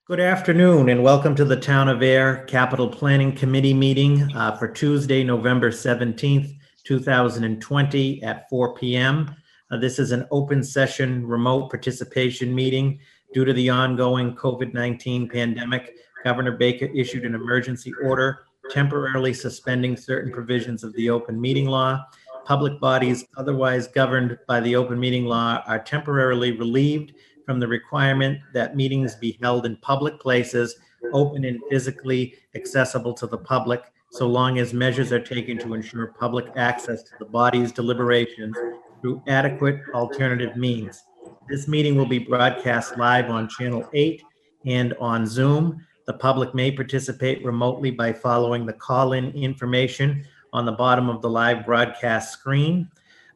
Good afternoon and welcome to the Town of Ayer Capital Planning Committee meeting for Tuesday, November 17th, 2020 at 4 p.m. This is an open session remote participation meeting. Due to the ongoing COVID-19 pandemic, Governor Baker issued an emergency order temporarily suspending certain provisions of the open meeting law. Public bodies otherwise governed by the open meeting law are temporarily relieved from the requirement that meetings be held in public places, open and physically accessible to the public, so long as measures are taken to ensure public access to the body's deliberations through adequate alternative means. This meeting will be broadcast live on Channel 8 and on Zoom. The public may participate remotely by following the call-in information on the bottom of the live broadcast screen.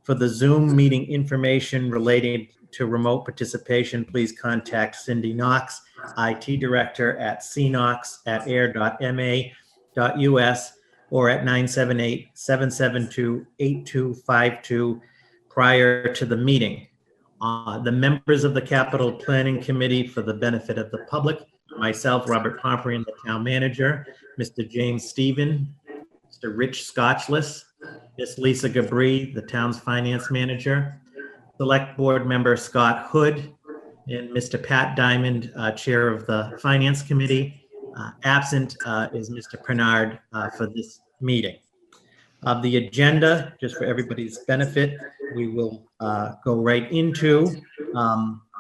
For the Zoom meeting information related to remote participation, please contact Cindy Knox, IT Director at cknox@ayer.ma.us or at 978-772-8252 prior to the meeting. The members of the Capital Planning Committee, for the benefit of the public, myself, Robert Pomperian, the Town Manager, Mr. James Stephen, Mr. Rich Scotchless, Ms. Lisa Gabri, the Town's Finance Manager, Select Board Member Scott Hood, and Mr. Pat Diamond, Chair of the Finance Committee. Absent is Mr. Pernard for this meeting. The agenda, just for everybody's benefit, we will go right into.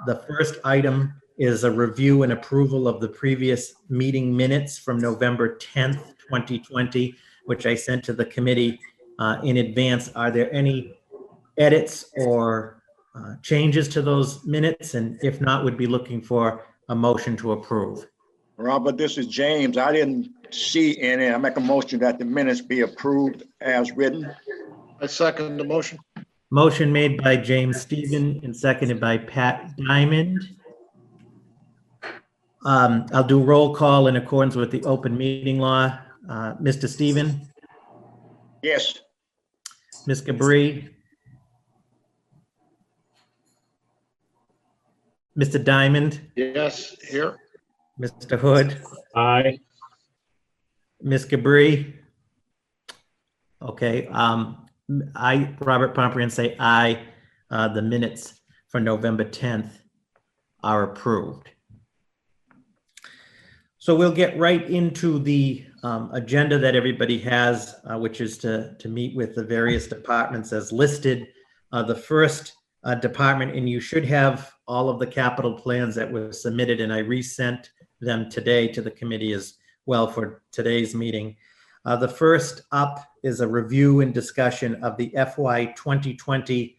The first item is a review and approval of the previous meeting minutes from November 10th, 2020, which I sent to the committee in advance. Are there any edits or changes to those minutes? And if not, would be looking for a motion to approve. Robert, this is James. I didn't see any. I make a motion that the minutes be approved as written. I second the motion. Motion made by James Stephen and seconded by Pat Diamond. I'll do roll call in accordance with the open meeting law. Mr. Stephen? Yes. Ms. Gabri? Mr. Diamond? Yes, here. Mr. Hood? Aye. Ms. Gabri? Okay, I, Robert Pomperian, say aye. The minutes for November 10th are approved. So we'll get right into the agenda that everybody has, which is to meet with the various departments as listed. The first department, and you should have all of the capital plans that were submitted, and I resent them today to the committee as well for today's meeting. The first up is a review and discussion of the FY 2020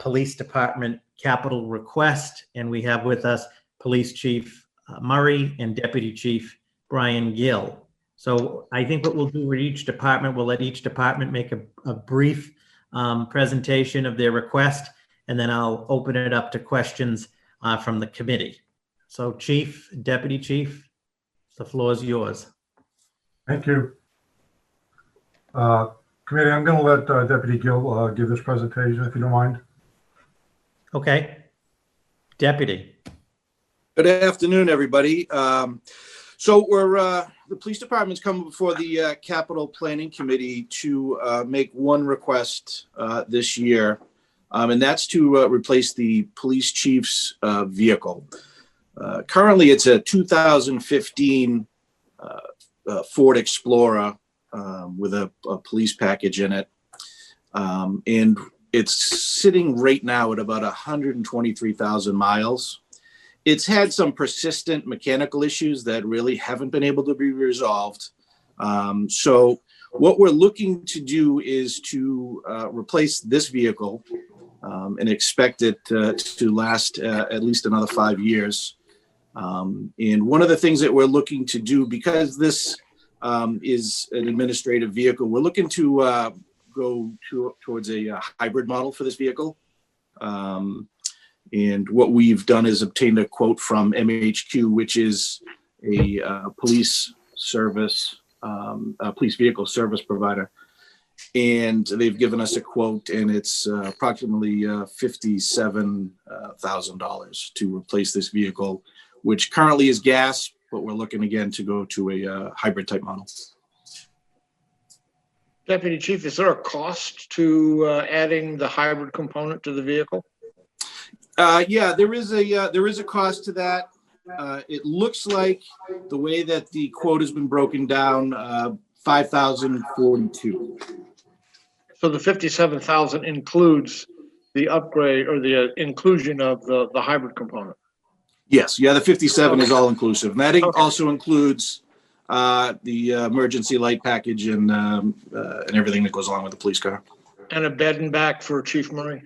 Police Department capital request, and we have with us Police Chief Murray and Deputy Chief Brian Gill. So I think what we'll do with each department, we'll let each department make a brief presentation of their request, and then I'll open it up to questions from the committee. So Chief, Deputy Chief, the floor is yours. Thank you. Committee, I'm going to let Deputy Gill give this presentation, if you don't mind. Okay. Deputy. Good afternoon, everybody. So we're the police department's coming before the capital planning committee to make one request this year, and that's to replace the police chief's vehicle. Currently, it's a 2015 Ford Explorer with a police package in it, and it's sitting right now at about 123,000 miles. It's had some persistent mechanical issues that really haven't been able to be resolved. So what we're looking to do is to replace this vehicle and expect it to last at least another 5 years. And one of the things that we're looking to do, because this is an administrative vehicle, we're looking to go towards a hybrid model for this vehicle. And what we've done is obtained a quote from MHQ, which is a police vehicle service provider. And they've given us a quote, and it's approximately $57,000 to replace this vehicle, which currently is gas but we're looking again to go to a hybrid type model. Deputy Chief, is there a cost to adding the hybrid component to the vehicle? Yeah, there is a cost to that. It looks like the way that the quote has been broken down, $5,042. So the 57,000 includes the upgrade or the inclusion of the hybrid component? Yes, yeah, the 57 is Okay. all inclusive. And that Okay. also includes the emergency light package and everything that goes along with the police car. And a bed in back for Chief Murray?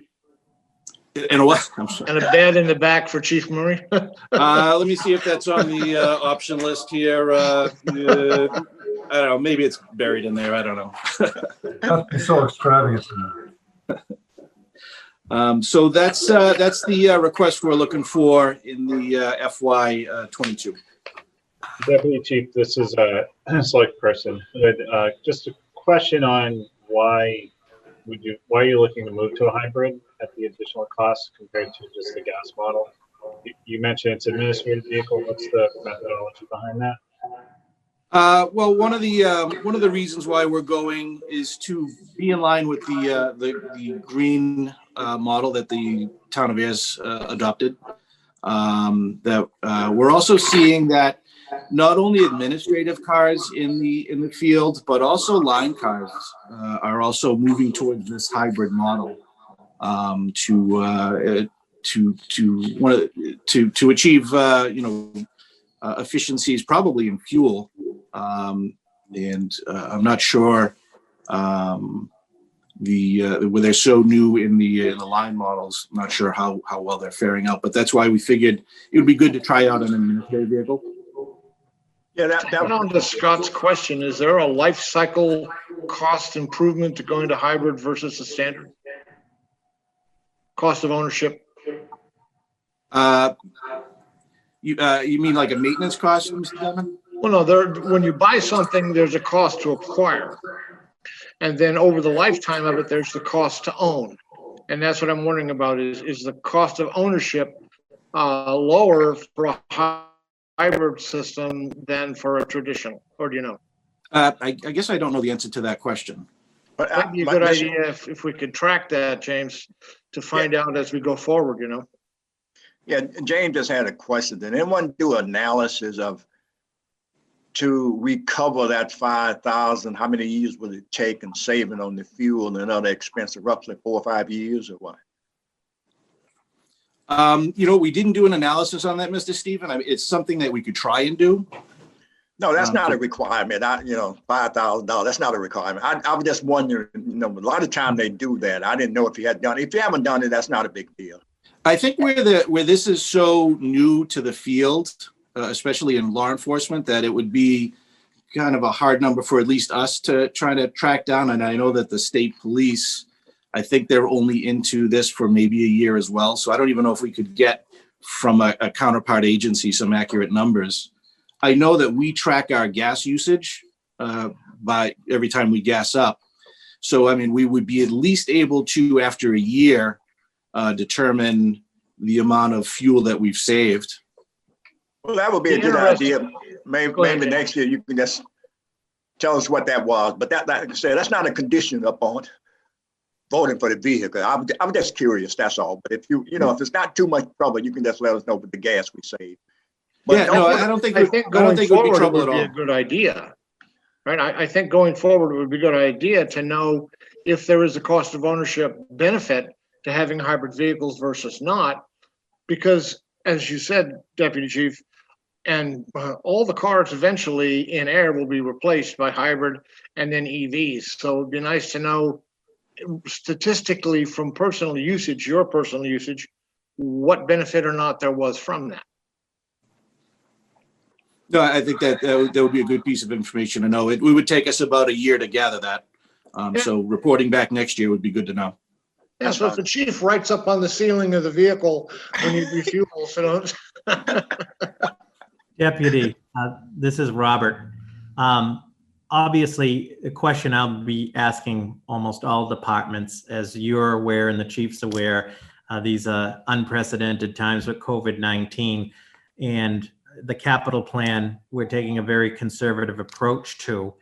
And a what? I'm sorry. And a bed in the back for Chief Murray? Let me see if that's on the option list here. I don't know, maybe it's buried in there. I don't know. Must be so extravagant. So that's the request we're looking for in the FY '22. Deputy Chief, this is a select person. Just a question on why are you looking to move to a hybrid at the additional cost compared to just the gas model? You mentioned it's an administrative vehicle. What's the methodology behind that? Well, one of the reasons why we're going is to be in line with the green model that the town of Ayer's adopted. We're also seeing that not only administrative cars in the field, but also line cars are also moving towards this hybrid model to achieve efficiencies probably in fuel. And I'm not sure where they're so new in the line models. I'm not sure how well they're faring out, but that's why we figured it would be good to try out an administrative vehicle. Yeah, Going on to Scott's question, is there a life cycle cost improvement to going to hybrid versus the standard? Cost of ownership? You mean like a maintenance cost, Mr. Devon? Well, no, when you buy something, there's a cost to acquire. And then over the lifetime of it, there's the cost to own. And that's what I'm wondering about is the cost of ownership lower for a hybrid system than for a traditional, or do you know? I guess I don't know the answer to that question. But Might be a good idea if we could track that, James, to find out as we go forward, Yeah, James just had a question. Did anyone do analysis to recover that 5,000? How many years would it take in saving on the fuel and other expenses? Roughly 4 or 5 years, or what? We didn't do an analysis on that, Mr. Stephen. It's something that we could try and do. No, that's not a requirement. $5,000, that's not a requirement. I was just wondering, a lot of time they do that. I didn't know if you had done it. If you haven't done it, that's not a big deal. I think where this is so new to the field, especially in law enforcement, that it would be kind of a hard number for at least us to try to track down. And I know that the state police, I think they're only into this for maybe a year as well. So I don't even know if we could get from a counterpart agency some accurate numbers. I know that we track our gas usage by every time we gas up. So, I mean, we would be at least able to, after a year, determine the amount of fuel that we've saved. Well, that would be a good idea. Maybe next year you can just tell us what that was. But that, like I said, that's not a condition upon voting for the vehicle. I'm just curious, that's all. But if if it's not too much trouble, you can just let us know with the gas we save. But Yeah, no, I don't think I it think would going be forward, it trouble would at be all. a good idea. Right? I think going forward, it would be a good idea to know if there is a cost of ownership benefit to having hybrid vehicles versus not. Because as you said, Deputy Chief, and all the cars eventually in Ayer will be replaced by hybrid and then EVs. So it'd be nice to know statistically from personal usage, your personal usage, what benefit or not there was from that. No, I think that would be a good piece of information to know. It would take us about a year to gather that. So reporting back next year would be good to know. Yeah, so if the chief writes up on the ceiling of the vehicle when you refuel, Deputy, this is Robert. Obviously, a question I'll be asking almost all departments, as you're aware and the chief's aware, these are unprecedented times with COVID-19. And the capital plan, we're taking a very conservative approach to.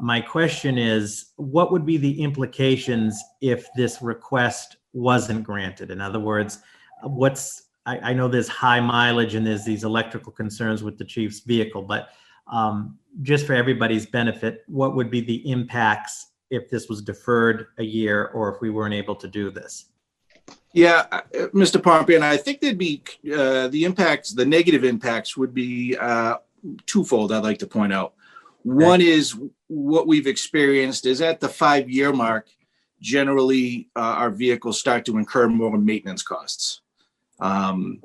My question is, what would be the implications if this request wasn't granted? In other words, I know there's high mileage and there's these electrical concerns with the chief's vehicle, but just for everybody's benefit, what would be the impacts if this was deferred a year or if we weren't able to do this? Yeah, Mr. Pompey, and I think there'd be the impacts, the negative impacts would be twofold, I'd like to point out. One is what we've experienced is at the 5-year mark, generally our vehicles start to incur more maintenance costs. And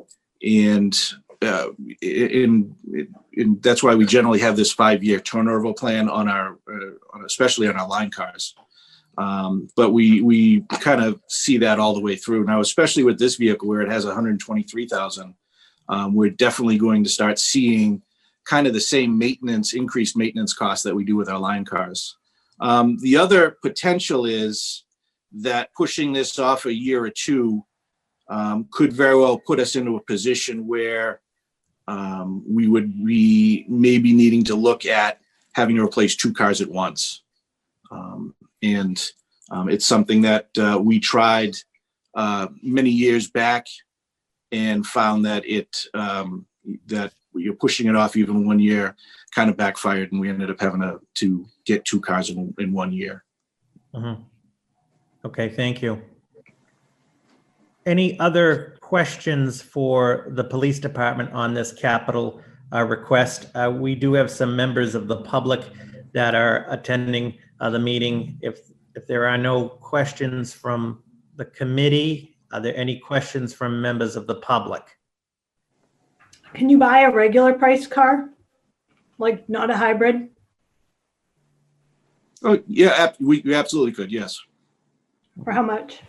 that's why we generally have this 5-year turnover plan on especially on our line cars. But we kind of see that all the way through now, especially with this vehicle where it has 123,000. We're definitely going to start seeing kind of the same increased maintenance costs that we do with our line cars. The other potential is that pushing this off a year or two could very well put us into a position where we would be maybe needing to look at having to replace 2 cars at once. And it's something that we tried many years back and found that that you're pushing it off even 1 year kind of backfired, and we ended up having to get 2 cars in 1 year. Mm-hmm. Okay, thank you. Any other questions for the police department on this capital request? We do have some members of the public that are attending the meeting. If there are no questions from the committee, are there any questions from members of the public? Can you buy a regular price car? Like not a hybrid? Oh, yeah, we absolutely could, yes. For how much?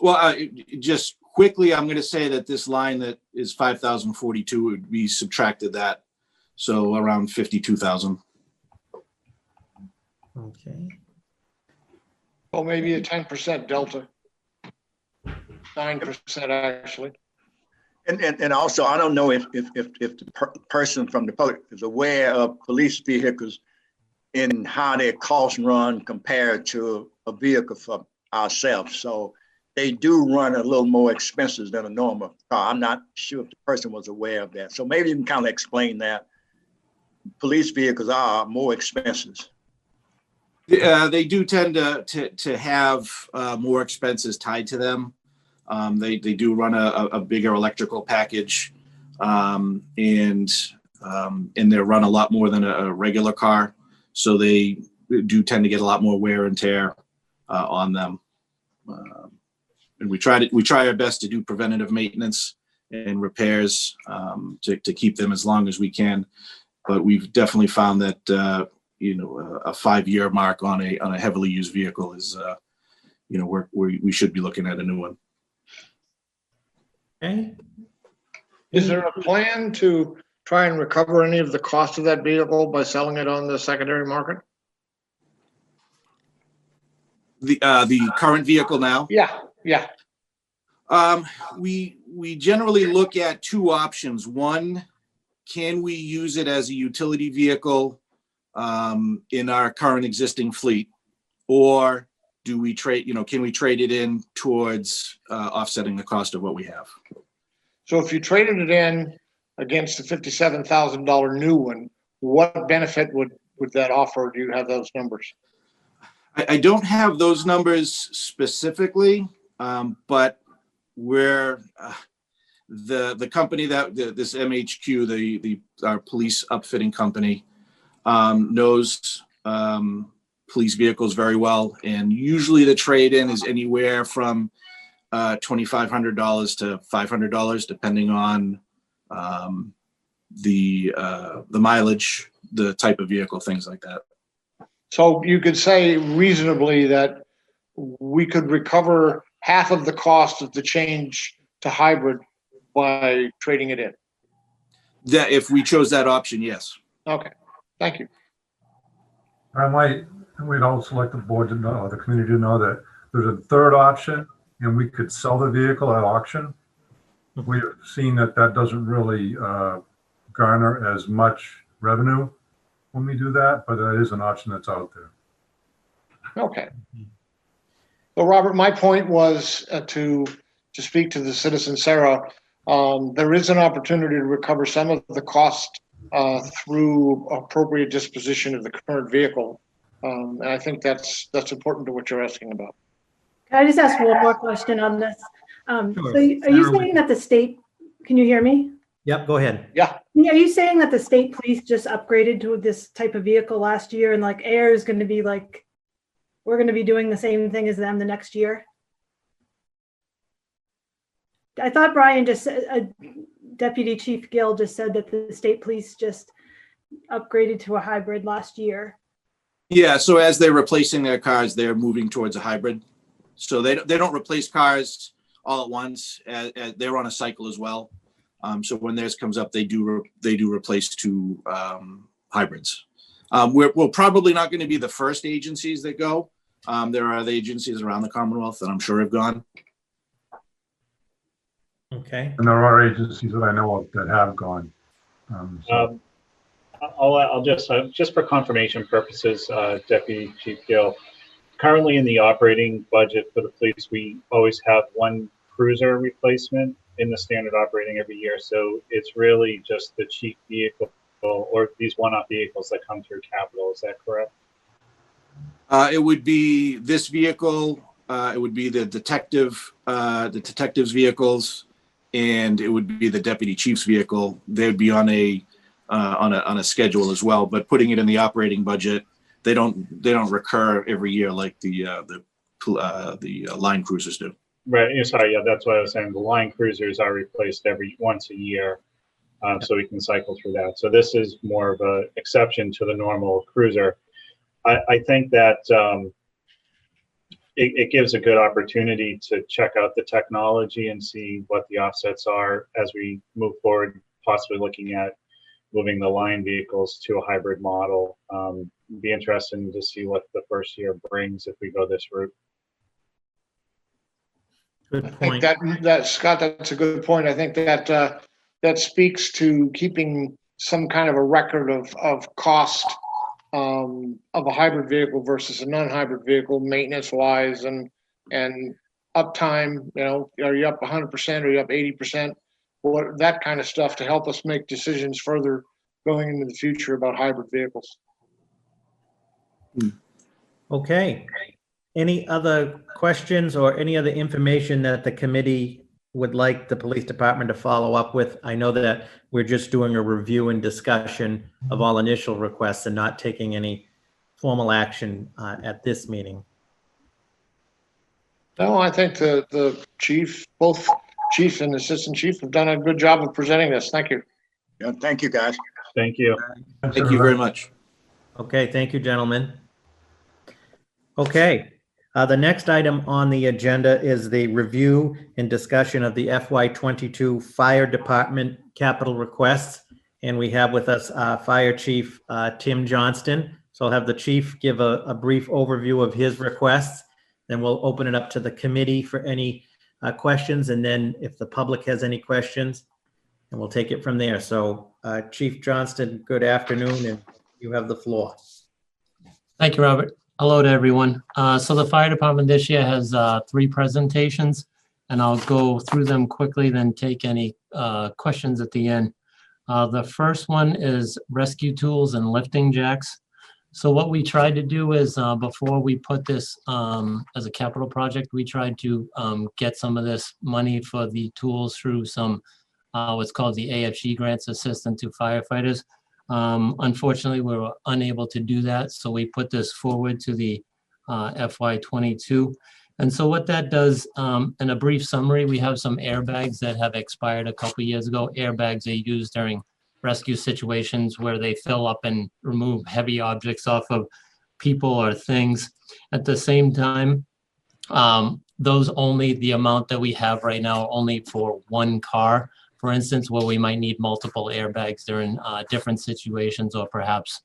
Well, just quickly, I'm going to say that this line that is 5,042 would be subtracted that. So around 52,000. Okay. Well, maybe a 10% delta. 9% actually. And also, I don't know if the person from the public is aware of police vehicles and how their costs run compared to a vehicle for ourselves. So they do run a little more expensive than a normal car. I'm not sure if the person was aware of that. So maybe you can kind of explain that. Police vehicles are more expensive. They do tend to have more expenses tied to them. They do run a bigger electrical package, and they run a lot more than a regular car. So they do tend to get a lot more wear and tear on them. And we try our best to do preventative maintenance and repairs to keep them as long as we can. But we've definitely found that a 5-year mark on a heavily used vehicle is we should be looking at a new one. Okay. Is there a plan to try and recover any of the cost of that vehicle by selling it on the secondary market? The current vehicle now? Yeah. We generally look at 2 options. One, can we use it as a utility vehicle in our current existing fleet, or do we trade? Can we trade it in towards offsetting the cost of what we have? So if you traded it in against the $57,000 new one, what benefit would that offer? Do you have those numbers? I don't have those numbers specifically, but we're the company that this MHQ, our police upfitting company, knows police vehicles very well, and usually the trade-in is anywhere from $2,500 to $500, depending on the mileage, the type of vehicle, things like that. So you could say reasonably that we could recover half of the cost of the change to hybrid by trading it in. That if we chose that option, yes. Okay, thank you. We'd also like the board to know, the community to know that there's a third option, and we could sell the vehicle at auction. we've seen that doesn't really garner as much revenue when we do that, but that is an option that's out there. Okay. So Robert, my point was to speak to the citizen, Sarah. There is an opportunity to recover some of the cost through appropriate disposition of the current vehicle. And I think that's important to what you're asking about. Can I just ask one more question on this? Sure. So are you Sarah, saying that the state, can you hear me? Yep, go ahead. Yeah. Are you saying that the state police just upgraded to this type of vehicle last year and like Ayer is going to be like, we're going to be doing the same thing as them the next year? I thought Brian just said, Deputy Chief Gill just said that the state police just upgraded to a hybrid last year. Yeah, so as they're replacing their cars, they're moving towards a hybrid. So they don't replace cars all at once. They're on a cycle as well. So when theirs comes up, they do replace to hybrids. We're probably not going to be the first agencies that go. There are other agencies around the Commonwealth that I'm sure have gone. Okay. And there are agencies that I know of that have gone. I'll just for confirmation purposes, Deputy Chief Gill, currently in the operating budget for the police, we always have one cruiser replacement in the standard operating every year. So it's really just the chief vehicle or these one-off vehicles that come through capital. Is that correct? It would be this vehicle. It would be the detective's vehicles, and it would be the deputy chief's vehicle. They'd be on a schedule as well. But putting it in the operating budget, they don't recur every year like the line cruisers do. Right. Sorry. Yeah, that's what I was saying. The line cruisers are replaced once a year, so we can cycle through that. So this is more of an exception to the normal cruiser. I think that it gives a good opportunity to check out the technology and see what the offsets are as we move forward, possibly looking at moving the line vehicles to a hybrid model. Be interesting to see what the first year brings if we go this route. Good I think point. that Scott, that's a good point. I think that that speaks to keeping some kind of a record of cost of a hybrid vehicle versus a non-hybrid vehicle, maintenance wise and uptime. You know, are you up 100%? Are you up 80%? What that kind of stuff to help us make decisions further going into the future about hybrid vehicles. Okay. Any other questions or any other information that the committee would like the police department to follow up with? I know that we're just doing a review and discussion of all initial requests and not taking any formal action at this meeting. No, I think the chief, both chief and assistant chief have done a good job of presenting this. Thank you. Yeah, thank you, guys. Thank you. Thank you very much. Okay, thank you, gentlemen. Okay, the next item on the agenda is the review and discussion of the FY22 Fire Department capital requests. And we have with us Fire Chief Tim Johnston. So I'll have the chief give a brief overview of his requests. Then we'll open it up to the committee for any questions. And then if the public has any questions, and we'll take it from there. So Chief Johnston, good afternoon, and you have the floor. Thank you, Robert. Hello to everyone. So the fire department this year has 3 presentations, and I'll go through them quickly, then take any questions at the end. The first one is rescue tools and lifting jacks. So what we tried to do is before we put this as a capital project, we tried to get some of this money for the tools through some what's called the AFG grants assistance to firefighters. Unfortunately, we were unable to do that, so we put this forward to the FY22. And so what that does, in a brief summary, we have some airbags that have expired a couple years ago. Airbags are used during rescue situations where they fill up and remove heavy objects off of people or things. At the same time, those only, the amount that we have right now, only for one car, for instance, where we might need multiple airbags during different situations or perhaps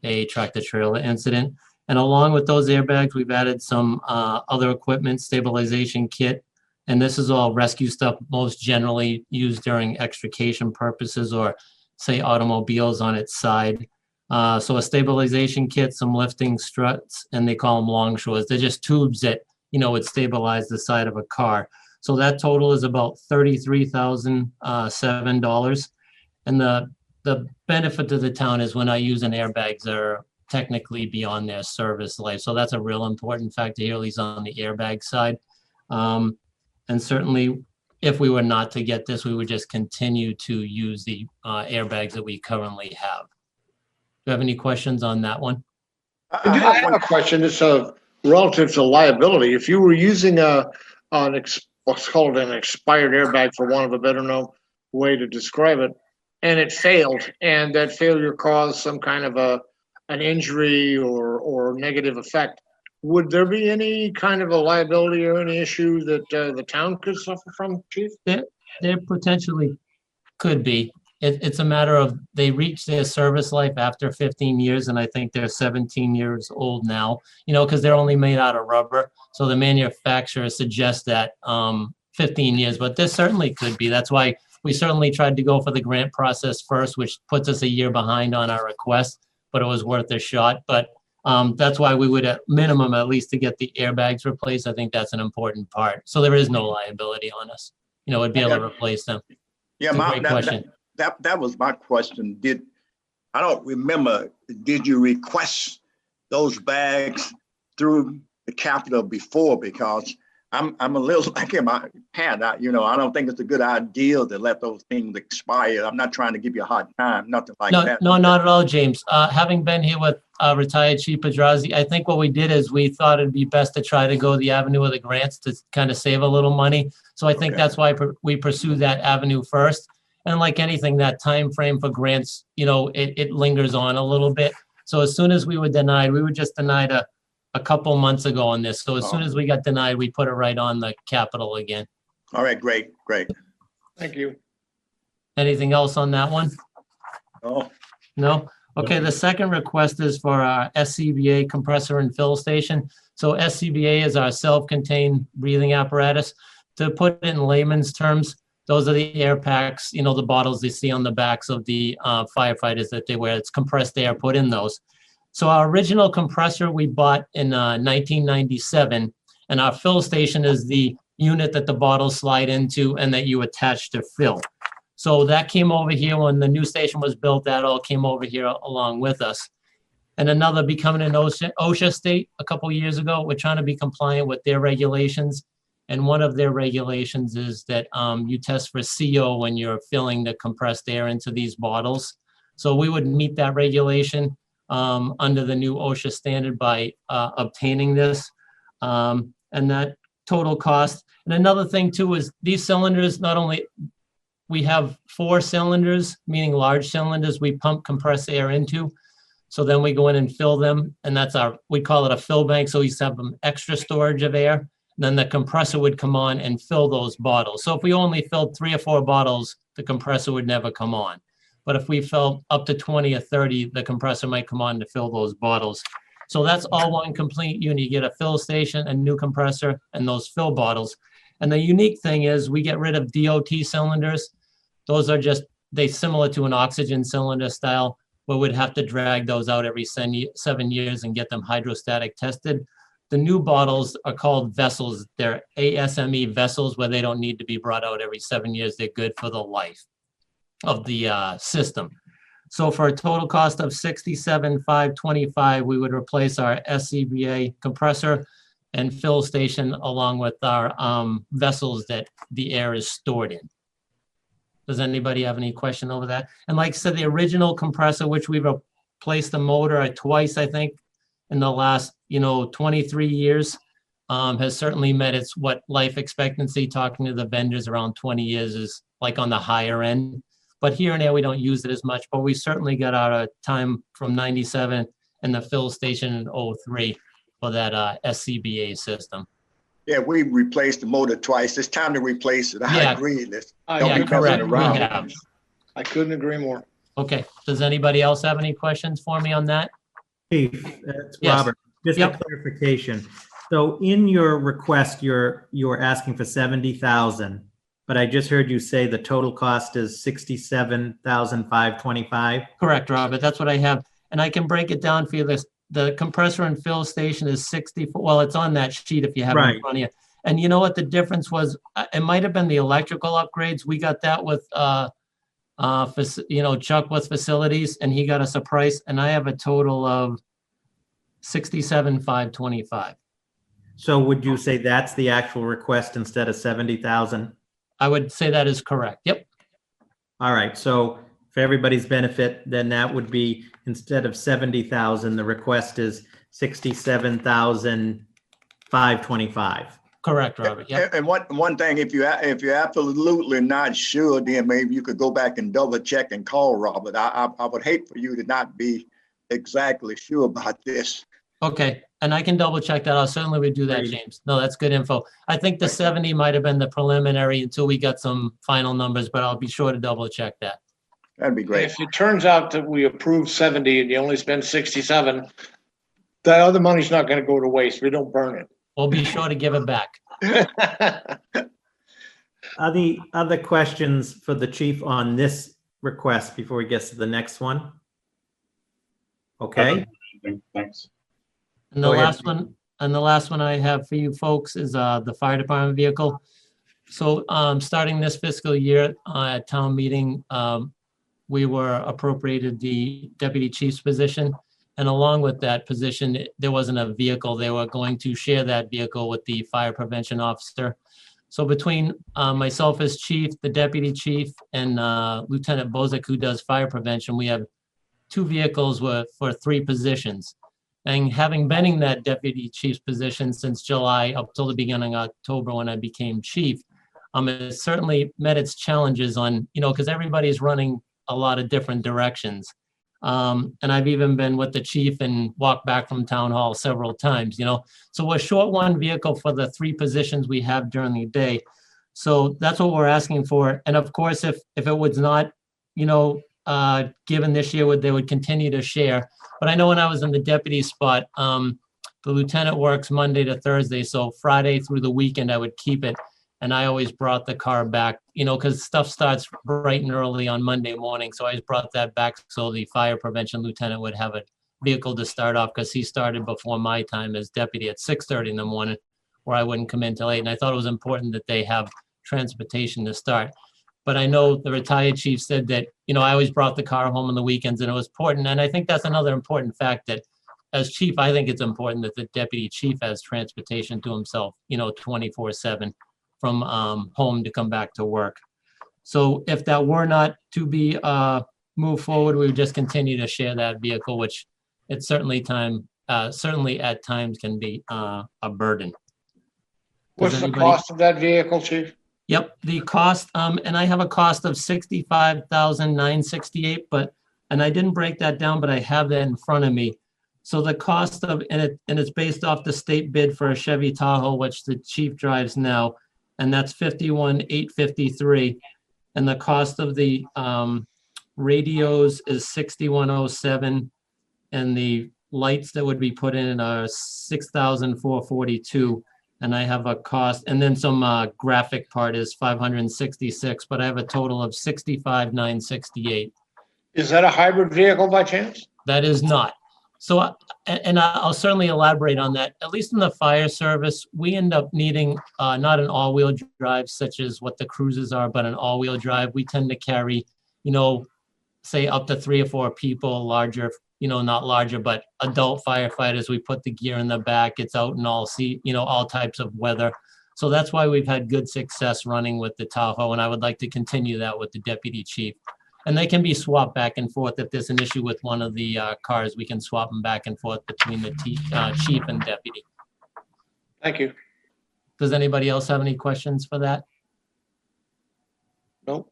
a tractor trailer incident. And along with those airbags, we've added some other equipment, stabilization kit, And this is all rescue stuff, most generally used during extrication purposes or say automobiles on its side. So a stabilization kit, some lifting struts, and they call them longshores. They're just tubes that, would stabilize the side of a car. So that total is about $33,007. And the benefit to the town is we're not using airbags that are technically beyond their service life. So that's a real important factor here, at least on the airbag side. And certainly, if we were not to get this, we would just continue to use the airbags that we currently have. Do you have any questions on that one? I have a question. It's relative to liability. If you were using what's called an expired airbag, for want of a better way to describe it, and it failed, and that failure caused some kind of an injury or negative effect, would there be any kind of a liability or any issue that the town could suffer from, Chief? There potentially could be. It's a matter of they reach their service life after 15 years, and I think they're 17 years old now, because they're only made out of rubber. So the manufacturer suggests that 15 years, but this certainly could be. That's why we certainly tried to go for the grant process first, which puts us a year behind on our request, but it was worth a shot. But that's why we would, at minimum, at least to get the airbags replaced. I think that's an important part. So there is no liability on us. We'd be able to replace them. Yeah, Great question. That was my question. I don't remember, did you request those bags through the Capitol before? Because I'm a little like in my pad. I don't think it's a good idea to let those things expire. I'm not trying to give you a hard time, nothing like that. No, not at all, James. Having been here with retired Chief Pedrazi, I think what we did is we thought it'd be best to try to go the avenue of the grants to kind of save a little money. So I think that's why we pursue that avenue first. And like anything, that time frame for grants, it lingers on a little bit. So as soon as we were just denied a couple months ago on this. So as soon as we got denied, we put it right on the Capitol again. All right, great. Thank you. Anything else on that one? No? Okay, the second request is for our SCBA compressor and fill station. So SCBA is our self-contained breathing apparatus. To put it in layman's terms, those are the air packs, the bottles they see on the backs of the firefighters that they wear. It's compressed air put in those. So our original compressor we bought in 1997, and our fill station is the unit that the bottles slide into and that you attach to fill. So that came over here when the new station was built. That all came over here along with us. And another, becoming an OSHA state a couple of years ago, we're trying to be compliant with their regulations. And one of their regulations is that you test for CO when you're filling the compressed air into these bottles. So we would meet that regulation under the new OSHA standard by obtaining this. And that total cost. And another thing too is these cylinders, not only, we have 4 cylinders, meaning large cylinders we pump compressed air into. So then we go in and fill them, and that's we call it a fill bank. So we used to have them extra storage of air. Then the compressor would come on and fill those bottles. So if we only filled 3 or 4 bottles, the compressor would never come on. But if we filled up to 20 or 30, the compressor might come on to fill those bottles. So that's all one complete unit. You get a fill station, a new compressor, and those fill bottles. And the unique thing is we get rid of DOT cylinders. Those are they similar to an oxygen cylinder style, where we'd have to drag those out every 7 years and get them hydrostatic tested. The new bottles are called vessels. They're ASME vessels, where they don't need to be brought out every 7 years. They're good for the life of the system. So for a total cost of $67,525, we would replace our SCBA compressor and fill station along with our vessels that the air is stored in. Does anybody have any question over that? And like I said, the original compressor, which we've replaced the motor twice, I think, in the last 23 years, has certainly met its life expectancy. Talking to the vendors, around 20 years is like on the higher end. But here and there, we don't use it as much, but we certainly got out of time from 97 and the fill station in 03 for that SCBA system. Yeah, we replaced the motor twice. It's time to replace it. I agree. Correct. We have. I couldn't agree more. Okay. Does anybody else have any questions for me on that? Chief, it's Yes. Robert. Just a clarification. So in your request, you're asking for 70,000, but I just heard you say the total cost is 67,525. Correct, Robert. That's what I have. And I can break it down for you. The compressor and fill station is 64. Well, it's on that sheet if you have it Right. in front of you. And you know what the difference was? It might have been the electrical upgrades. We got that with, Chuck with facilities, and he got us a price, and I have a total of 67,525. So would you say that's the actual request instead of 70,000? I would say that is correct. Yep. All right, so for everybody's benefit, then that would be, instead of 70,000, the request is 67,525. Correct, Robert. Yep. And one thing, if you're absolutely not sure, then maybe you could go back and double check and call Robert. I would hate for you to not be exactly sure about this. Okay, and I can double check that. I certainly would do that, Great. James. No, that's good info. I think the 70 might have been the preliminary until we got some final numbers, but I'll be sure to double check that. That'd be great. If it turns out that we approve 70 and you only spend 67, the other money's not gonna go to waste. We don't burn We'll be sure to give it back. it. Any other questions for the chief on this request before we get to the next one? Okay, Thanks. And the Go ahead. last one I have for you folks is the fire department vehicle. So starting this fiscal year at town meeting, we were appropriated the deputy chief's position. And along with that position, there wasn't a vehicle. They were going to share that vehicle with the fire prevention officer. So between myself as chief, the deputy chief, and Lieutenant Bozak, who does fire prevention, we have 2 vehicles for 3 positions. And having been in that deputy chief's position since July up till the beginning of October when I became chief, it certainly met its challenges on, because everybody's running a lot of different directions. And I've even been with the chief and walked back from town hall several times, So we're short 1 vehicle for the 3 positions we have during the day. So that's what we're asking for. And of course, if it was not, given this year, they would continue to share. But I know when I was in the deputy spot, the lieutenant works Monday to Thursday. So Friday through the weekend, I would keep it. And I always brought the car back, because stuff starts bright and early on Monday morning. So I just brought that back so the fire prevention lieutenant would have a vehicle to start off, because he started before my time as deputy at 6:30 in the morning, where I wouldn't come in till 8. And I thought it was important that they have transportation to start. But I know the retired chief said that, I always brought the car home on the weekends, and it was important. And I think that's another important fact, that as chief, I think it's important that the deputy chief has transportation to himself, 24/7 from home to come back to work. So if that were not to be moved forward, we would just continue to share that vehicle, which it certainly at times can be a burden. What's the cost of that vehicle, chief? Yep, the cost, and I have a cost of $65,968, and I didn't break that down, but I have that in front of me. So the cost of, and it's based off the state bid for a Chevy Tahoe, which the chief drives now, and that's $51,853. And the cost of the radios is $6,107, and the lights that would be put in are $6,442. And I have a cost, and then some graphic part is $566, but I have a total of $65,968. Is that a hybrid vehicle by chance? That is not. So, and I'll certainly elaborate on that. At least in the fire service, we end up needing not an all-wheel drive such as what the cruisers are, but an all-wheel drive. We tend to carry, say up to 3 or 4 people, larger, not larger, but adult firefighters. We put the gear in the back. It's out in all types of weather. So that's why we've had good success running with the Tahoe, and I would like to continue that with the deputy chief. And they can be swapped back and forth. If there's an issue with one of the cars, we can swap them back and forth between the chief and deputy. Thank you. Does anybody else have any questions for that? Nope.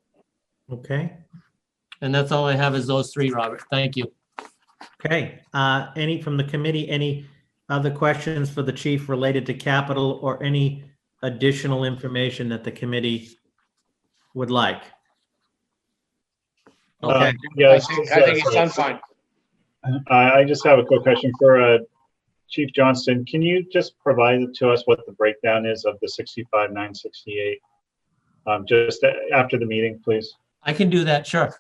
okay. And that's all I have is those 3, Robert. Thank you. Okay, any from the committee, any other questions for the chief related to capital or any additional information that the committee would like? Okay, Yeah, I think it's done fine. I just have a quick question for Chief Johnston, can you just provide to us what the breakdown is of the 65,968? Just after the meeting, please. I can do that, sure.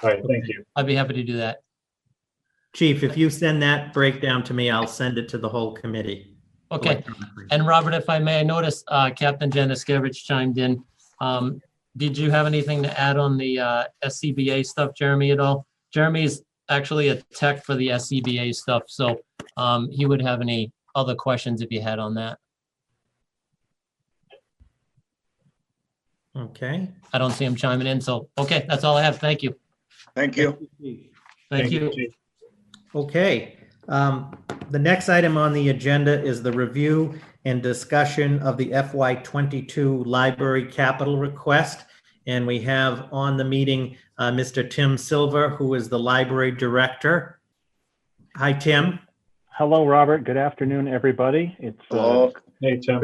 All right, thank you. I'd be happy to do that. Chief, if you send that breakdown to me, I'll send it to the whole committee. Okay. electronically. And Robert, if I may, I noticed Captain Januszkiewicz chimed in. Did you have anything to add on the SCBA stuff, Jeremy, at all? Jeremy's actually a tech for the SCBA stuff, so he would have any other questions if you had on that. Okay. I don't see him chiming in, so, okay, that's all I have. Thank you. Thank you. Thank you. Chief. Okay. The next item on the agenda is the review and discussion of the FY22 library capital request. And we have on the meeting Mr. Tim Silver, who is the library director. Hi, Tim. Hello, Robert. Good afternoon, everybody. It's Hello. Hey, Tim.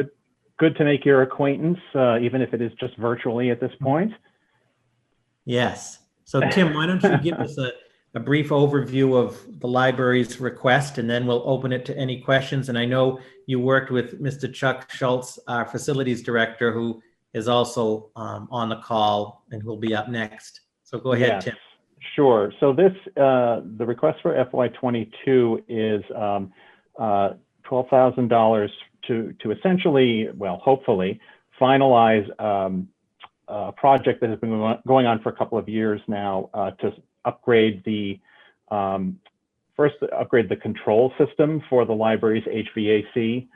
good to make your acquaintance, even if it is just virtually at this point. Yes. So Tim, why don't you give us a brief overview of the library's request, and then we'll open it to any questions. And I know you worked with Mr. Chuck Schultz, our facilities director, who is also on the call and who'll be up next. So go ahead, Yes, Tim. Sure. So this, the request for FY22 is $12,000 to essentially, well, hopefully, finalize a project that has been going on for a couple of years now to upgrade the first upgrade the control system for the library's HVAC.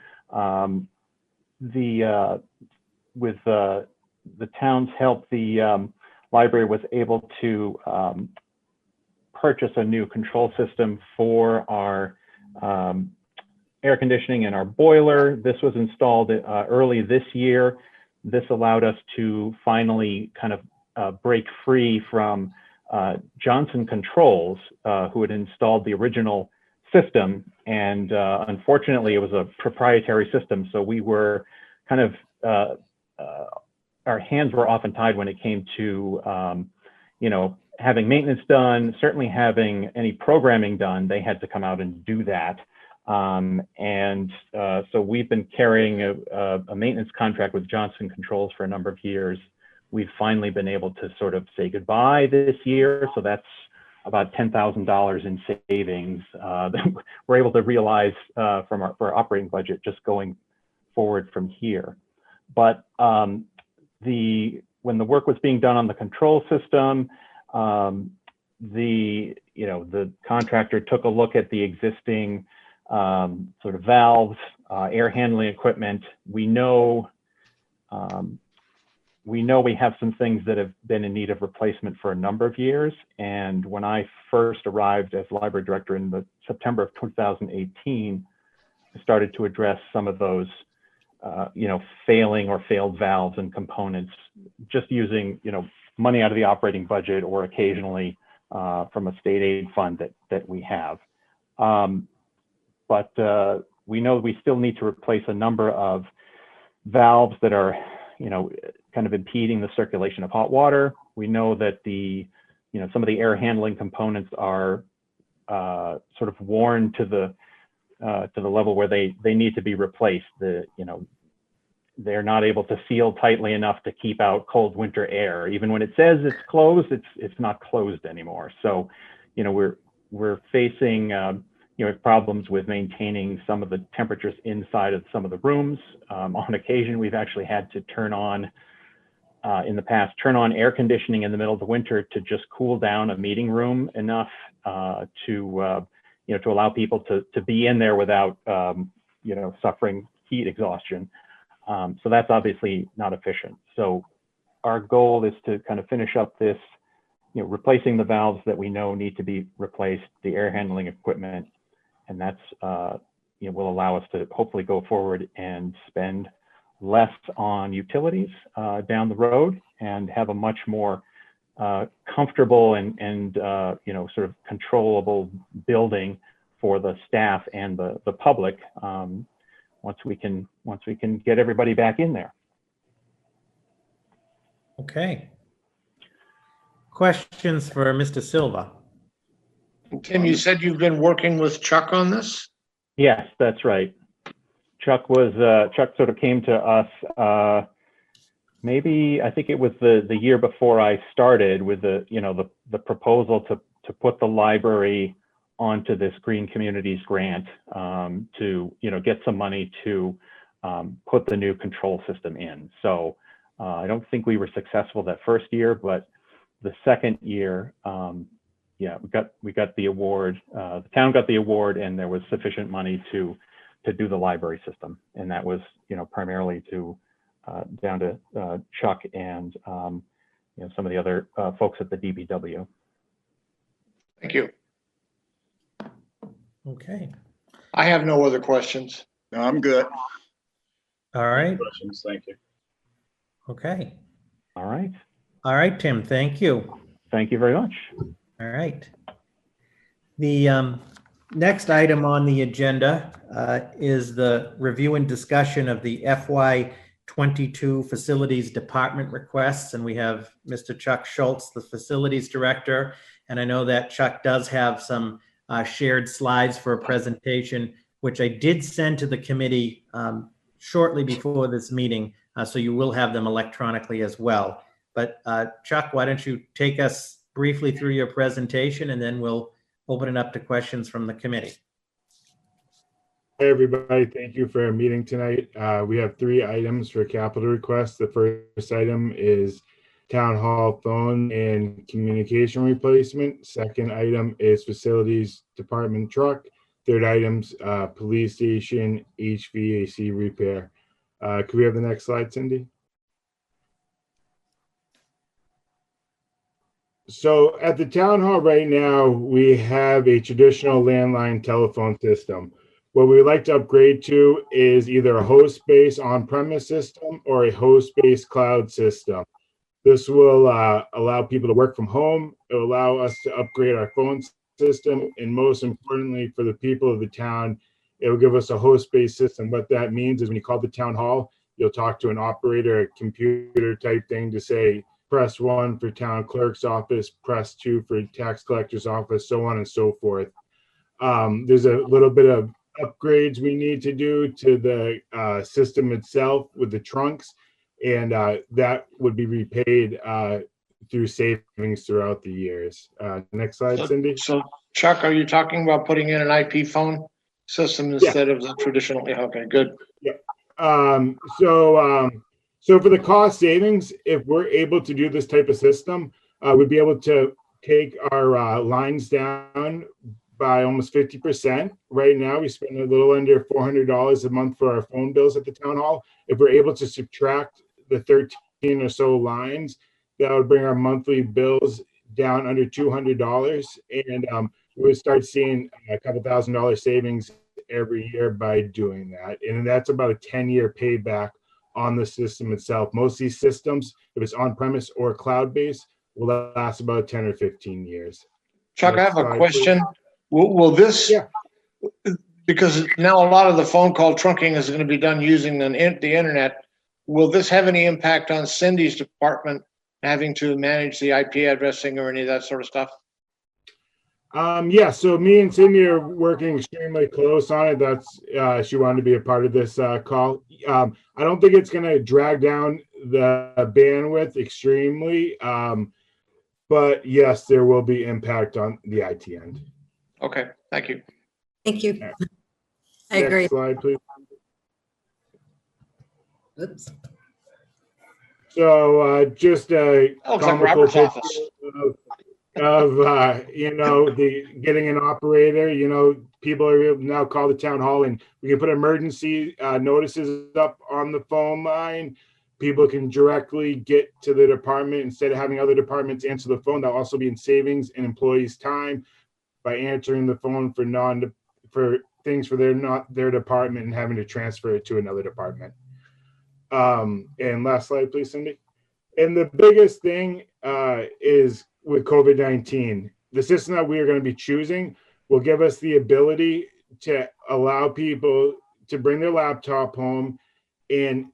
With the town's help, the library was able to purchase a new control system for our air conditioning and our boiler. This was installed early this year. This allowed us to finally kind of break free from Johnson Controls, who had installed the original system. And unfortunately, it was a proprietary system. So we were kind of, our hands were often tied when it came to, you know, having maintenance done, certainly having any programming done. They had to come out and do that. So we've been carrying a maintenance contract with Johnson Controls for a number of years. We've finally been able to sort of say goodbye this year. So that's about $10,000 in savings that we're able to realize for our operating budget just going forward from here. But when the work was being done on the control system, the contractor took a look at the existing sort of valves, air handling equipment. We know we have some things that have been in need of replacement for a number of years. And when I first arrived as library director in the September of 2018, I started to address some of those, failing or failed valves and components, just using, money out of the operating budget or occasionally from a state aid fund that we have. But we know we still need to replace a number of valves that are, kind of impeding the circulation of hot water. We know that some of the air handling components are sort of worn to the level where they need to be replaced. They're not able to seal tightly enough to keep out cold winter air. Even when it says it's closed, it's not closed anymore. So, we're facing problems with maintaining some of the temperatures inside of some of the rooms. On occasion, we've actually had to turn on air conditioning in the middle of the winter to just cool down a meeting room enough to allow people to be in there without suffering heat exhaustion. So that's obviously not efficient. So our goal is to kind of finish up this, replacing the valves that we know need to be replaced, the air handling equipment, and that's will allow us to hopefully go forward and spend less on utilities down the road and have a much more comfortable and sort of controllable building for the staff and the public once we can get everybody back in there. Okay. Questions for Mr. Silva? Tim, you said you've been working with Chuck on this? Yes, that's right. Chuck sort of came to us, maybe, I think it was the year before I started with the proposal to put the library onto this Green Communities grant, to, get some money to put the new control system in. So I don't think we were successful that first year, but the second year, yeah, we got the award. The town got the award, and there was sufficient money to do the library system, and that was primarily down to Chuck and some of the other folks at the DBW. Thank you. Okay. I have no other questions. No, I'm good. All right. Questions, thank you. Okay. All right. All right, Tim. Thank you. Thank you very much. All right. The next item on the agenda is the review and discussion of the FY22 Facilities Department requests. And we have Mr. Chuck Schultz, the Facilities Director. And I know that Chuck does have some shared slides for a presentation, which I did send to the committee shortly before this meeting. So you will have them electronically as well. But Chuck, why don't you take us briefly through your presentation, and then we'll open it up to questions from the committee. Hey everybody, thank you for our meeting tonight. We have 3 items for capital requests. The first item is town hall phone and communication replacement. Second item is facilities department truck. Third item's police station HVAC repair. Could we have the next slide, Cindy? So at the town hall right now, we have a traditional landline telephone system. What we would like to upgrade to is either a host-based on-premise system or a host-based cloud system. This will allow people to work from home. It will allow us to upgrade our phone system. And most importantly, for the people of the town, it will give us a host-based system. What that means is when you call the town hall, you'll talk to an operator, a computer type thing to say, press 1 for town clerk's office, press 2 for tax collector's office, so on and so forth. There's a little bit of upgrades we need to do to the system itself with the trunks, and that would be repaid through savings throughout the years. Next slide, Cindy. So Chuck, are you talking about putting in an IP phone system instead of the traditional? Yeah, okay, good. Yeah. So for the cost savings, if we're able to do this type of system, we'd be able to take our lines down by almost 50%. Right now, we spend a little under $400 a month for our phone bills at the town hall. If we're able to subtract the 13 or so lines, that would bring our monthly bills down under $200. And we would start seeing a couple $1,000 savings every year by doing that. And that's about a 10-year payback on the system itself. Most of these systems, if it's on-premise or cloud-based, will last about 10 or 15 years. Chuck, I have a question. Will this, because now a lot of the phone call trunking is going to be done using the internet, will this have any impact on Cindy's department having to manage the IP addressing or any of that sort of stuff? Yeah, so me and Cindy are working extremely close on it. That's she wanted to be a part of this call. I don't think it's going to drag down the bandwidth extremely, but yes, there will be impact on the IT end. Okay, thank you. Thank you. Right. I agree. Next slide, please. Oops. So just a Looks like comical Robert's picture office. of the getting an operator. People are able to now call the town hall, and we can put emergency notices up on the phone line. People can directly get to the department instead of having other departments answer the phone. That'll also be in savings and employees' time by answering the phone for things for their department and having to transfer it to another department. And last slide, please, Cindy. And the biggest thing is with COVID-19, the system that we are going to be choosing will give us the ability to allow people to bring their laptop home and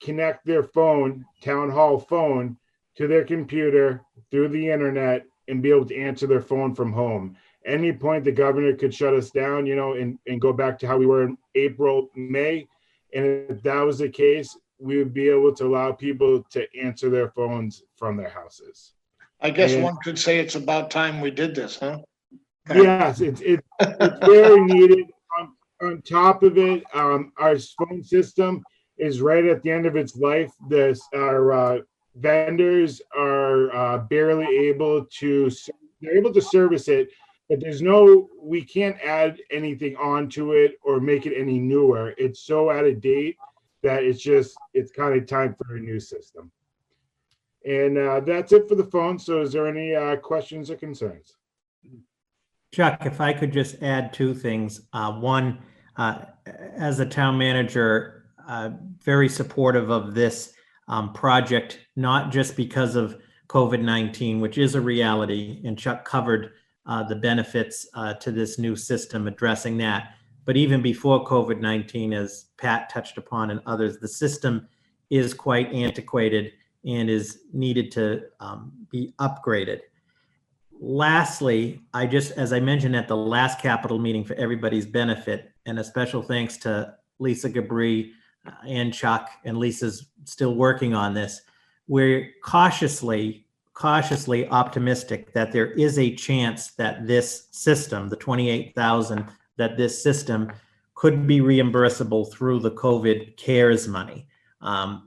connect their phone, town hall phone, to their computer through the internet and be able to answer their phone from home. Any point the governor could shut us down, and go back to how we were in April, May. And if that was the case, we would be able to allow people to answer their phones from their houses. I guess And- one could say it's about time we did this, huh? Yes, it's very needed. On top of it, our phone system is right at the end of its life. Our vendors are barely able to, they're able to service it, but we can't add anything onto it or make it any newer. It's so out of date that it's kind of time for a new system. And that's it for the phone. So is there any questions or concerns? Chuck, if I could just add two things. One, as a town manager, very supportive of this project, not just because of COVID-19, which is a reality, and Chuck covered the benefits to this new system addressing that. But even before COVID-19, as Pat touched upon and others, the system is quite antiquated and is needed to be upgraded. Lastly, as I mentioned at the last capital meeting for everybody's benefit, and a special thanks to Lisa Gabri and Chuck, and Lisa's still working on this, we're cautiously optimistic that there is a chance that this system, the 28,000, that this system could be reimbursable through the COVID CARES money.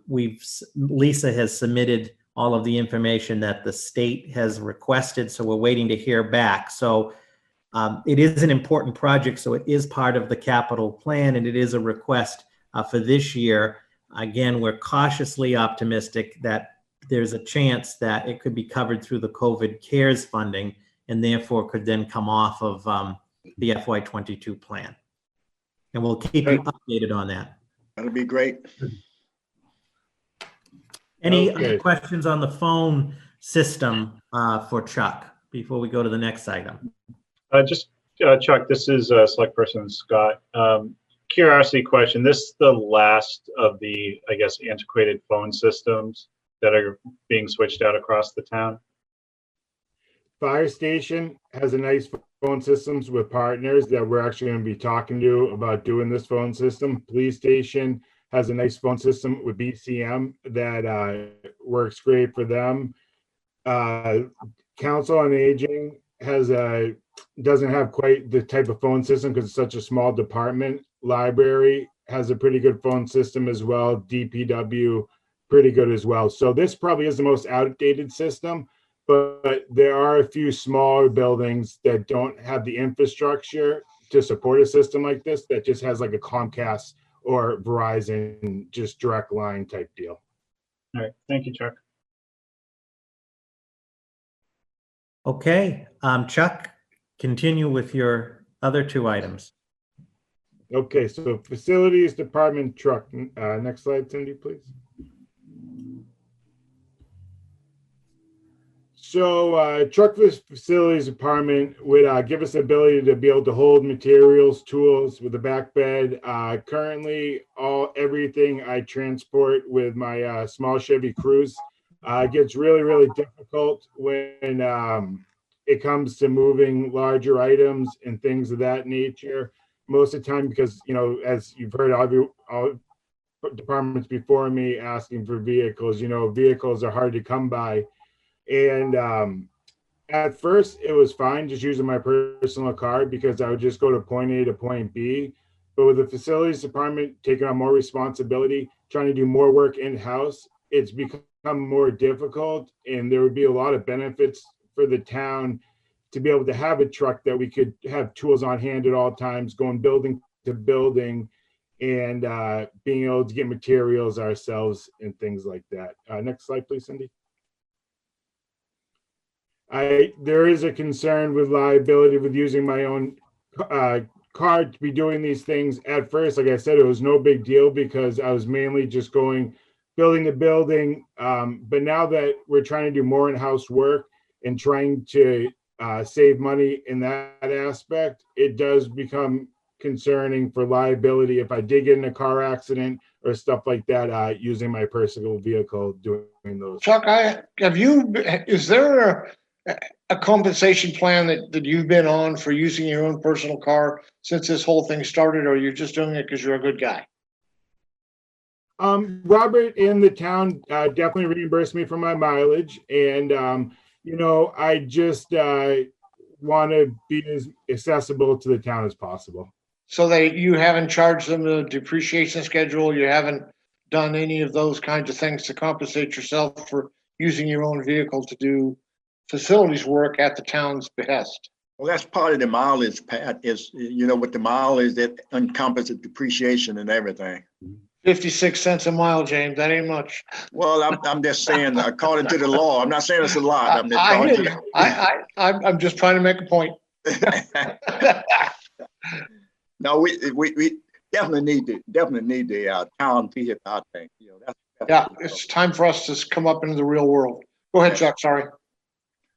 Lisa has submitted all of the information that the state has requested, so we're waiting to hear back. So it is an important project, so it is part of the capital plan, and it is a request for this year. Again, we're cautiously optimistic that there's a chance that it could be covered through the COVID CARES funding, and therefore could then come off of the FY22 plan. And we'll keep you updated on that. That'll be great. Any other questions on the phone system for Chuck before we go to the next item? Chuck, this is Select Person Scott. Curiosity question. This is the last of the, I guess, antiquated phone systems that are being switched out across the town? Fire station has a nice phone systems with partners that we're actually going to be talking to about doing this phone system. Police station has a nice phone system with BCM that works great for them. Council on Aging doesn't have quite the type of phone system because it's such a small department. Library has a pretty good phone system as well. DPW, pretty good as well. So this probably is the most outdated system, but there are a few smaller buildings that don't have the infrastructure to support a system like this that just has like a Comcast or Verizon, just direct line type deal. All right, thank you, Chuck. Okay, Chuck, continue with your other two items. Okay, so facilities department truck. Next slide, Cindy, please. So truck facilities department would give us the ability to be able to hold materials, tools with a back bed. Currently, everything I transport with my small Chevy Cruze gets really, really difficult when it comes to moving larger items and things of that nature. Most of the time, because, as you've heard all departments before me asking for vehicles, vehicles are hard to come by. And at first it was fine just using my personal car because I would just go to point A to point B. But with the facilities department taking on more responsibility, trying to do more work in-house, it's become more difficult, and there would be a lot of benefits for the town to be able to have a truck that we could have tools on hand at all times, going building to building, and being able to get materials ourselves and things like that. Next slide, please, Cindy. There is a concern with liability with using my own car to be doing these things. At first, like I said, it was no big deal because I was mainly just building the building. But now that we're trying to do more in-house work and trying to save money in that aspect, it does become concerning for liability if I did get in a car accident or stuff like that, using my personal vehicle doing those. Chuck, is there a compensation plan that you've been on for using your own personal car since this whole thing started, or you're just doing it because you're a good guy? Robert and the town definitely reimbursed me for my mileage, and I just want to be as accessible to the town as possible. So you haven't charged them the depreciation schedule, you haven't done any of those kinds of things to compensate yourself for using your own vehicle to do facilities work at the town's behest? Well, that's part of the mileage, Pat, is, with the mileage that encompasses depreciation and everything. 56 cents a mile, James, that ain't much. Well, I'm just saying, according to the law, I'm not saying it's a lot. I'm just I calling hear you. I'm just trying to make a point. No, we definitely need the town vehicle, I think. Yeah, it's time for us to come up into the real world. Go ahead, Chuck, sorry.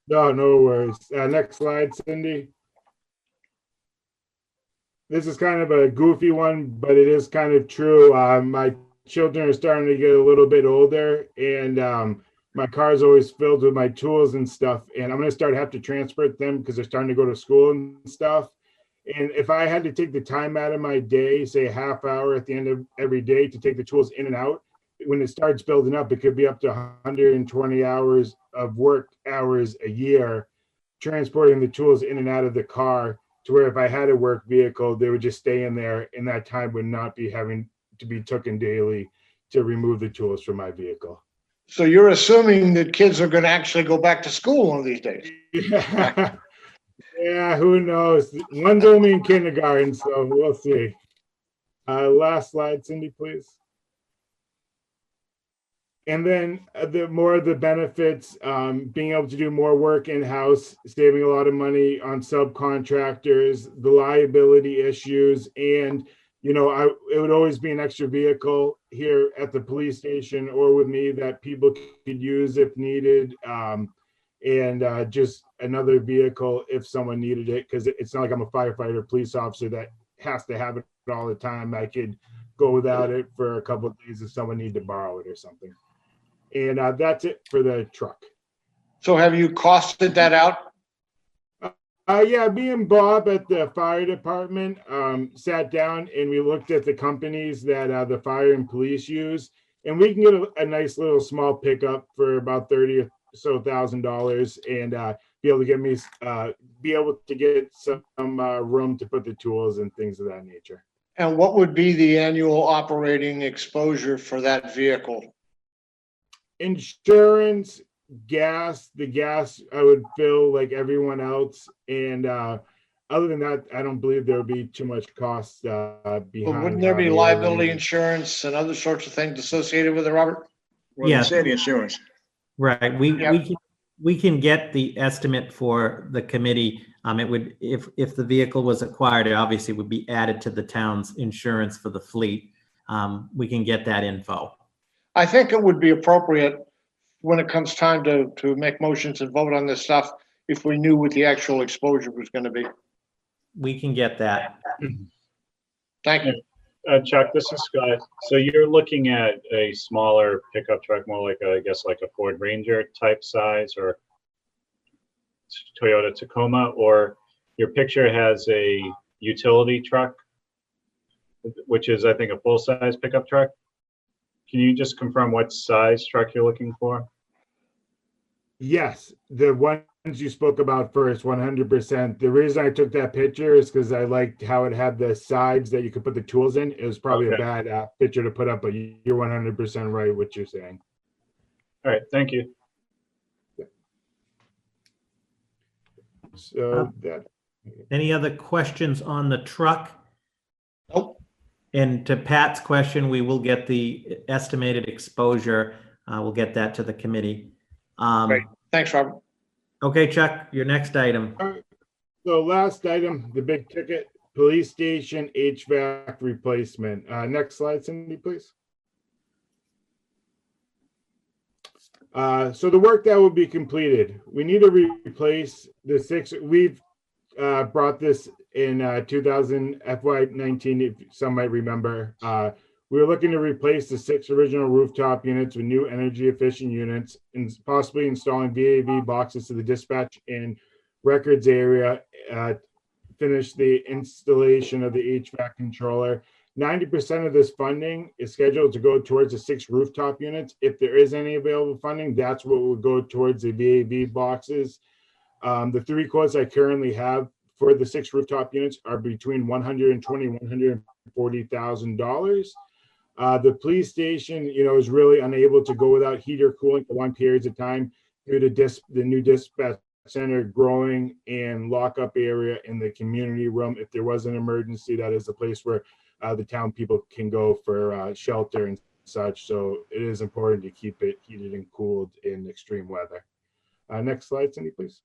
No worries. Next slide, Cindy. This is kind of a goofy one, but it is kind of true. My children are starting to get a little bit older, and my car is always filled with my tools and stuff. And I'm going to have to transport them because they're starting to go to school and stuff. And if I had to take the time out of my day, say a half hour at the end of every day to take the tools in and out, when it starts building up, it could be up to 120 hours of work hours a year transporting the tools in and out of the car, to where if I had a work vehicle, they would just stay in there, and that time would not be having to be taken daily to remove the tools from my vehicle. So you're assuming that kids are going to actually go back to school one of these days? Yeah, who knows? One's only in kindergarten, so we'll see. Last slide, Cindy, please. And then the more of the benefits, being able to do more work in-house, saving a lot of money on subcontractors, the liability issues, and it would always be an extra vehicle here at the police station or with me that people could use if needed, and just another vehicle if someone needed it, because it's not like I'm a firefighter, police officer that has to have it all the time. I could go without it for a couple of days if someone needed to borrow it or something. And that's it for the truck. So have you costed that out? Yeah, me and Bob at the fire department sat down and we looked at the companies that the fire and police use, and we can get a nice little small pickup for about $30,000 or so, and be able to get some room to put the tools and things of that nature. And what would be the annual operating exposure for that vehicle? Insurance, gas. The gas I would fill like everyone else, and other than that, I don't believe there would be too much cost behind. But wouldn't there be liability insurance and other sorts of things associated with it, Robert? Well, Yeah. you said insurance. Right. We can get the estimate for the committee. It would, if the vehicle was acquired, it obviously would be added to the town's insurance for the fleet. We can get that info. I think it would be appropriate when it comes time to make motions and vote on this stuff, if we knew what the actual exposure was going to be. We can get that. Thank you. Chuck, this is Scott. So you're looking at a smaller pickup truck, more like I guess like a Ford Ranger type size or Toyota Tacoma, or your picture has a utility truck, which is I think a full-size pickup truck. Can you just confirm what size truck you're looking for? Yes, the ones you spoke about first, 100%. The reason I took that picture is because I liked how it had the sides that you could put the tools in. It was probably a bad picture to put up, but you're 100% right what you're saying. All right, thank you. So that. Any other questions on the truck? Nope. And to Pat's question, we will get the estimated exposure. We'll get that to the committee. Great. Thanks, Robert. Okay, Chuck, your next item. So last item, the big ticket, police station HVAC replacement. Next slide, Cindy, please. So the work that will be completed, we need to replace the six. We've brought this in 2000 FY19, if some might remember. We were looking to replace the 6 original rooftop units with new energy efficient units and possibly installing VAV boxes to the dispatch and records area, finish the installation of the HVAC controller. 90% of this funding is scheduled to go towards the 6 rooftop units. If there is any available funding, that's what will go towards the VAV boxes. The 3 quotes I currently have for the 6 rooftop units are between $120,000 and $140,000. The police station, is really unable to go without heat or cooling for long periods of time due to the new dispatch center growing and lockup area in the community room. If there was an emergency, that is the place where the town people can go for shelter and such. So it is important to keep it heated and cooled in extreme weather. Next slide, Cindy, please.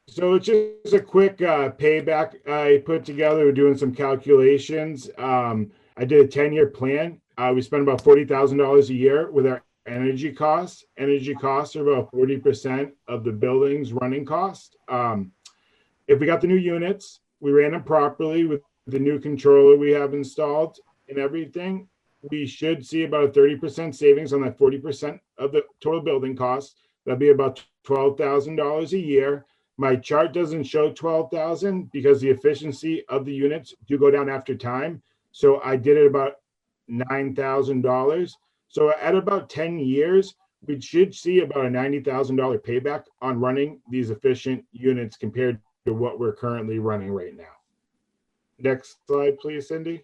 So it's just a quick payback I put together. We're doing some calculations. I did a 10-year plan. We spend about $40,000 a year with our energy costs. Energy costs are about 40% of the building's running cost. If we got the new units, we ran them properly with the new controller we have installed and everything, we should see about a 30% savings on that 40% of the total building cost. That'd be about $12,000 a year. My chart doesn't show 12,000 because the efficiency of the units do go down after time. So I did it about $9,000. So at about 10 years, we should see about a $90,000 payback on running these efficient units compared to what we're currently running right now. Next slide, please, Cindy.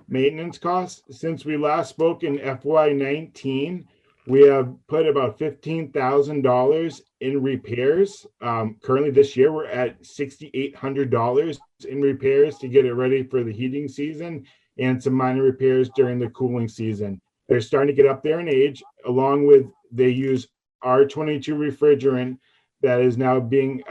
Maintenance costs. Since we last spoke in FY19, we have put about $15,000 in repairs. Currently this year, we're at $6,800 in repairs to get it ready for the heating season and some minor repairs during the cooling season. They're starting to get up there in age, along with they use R22 refrigerant that is now being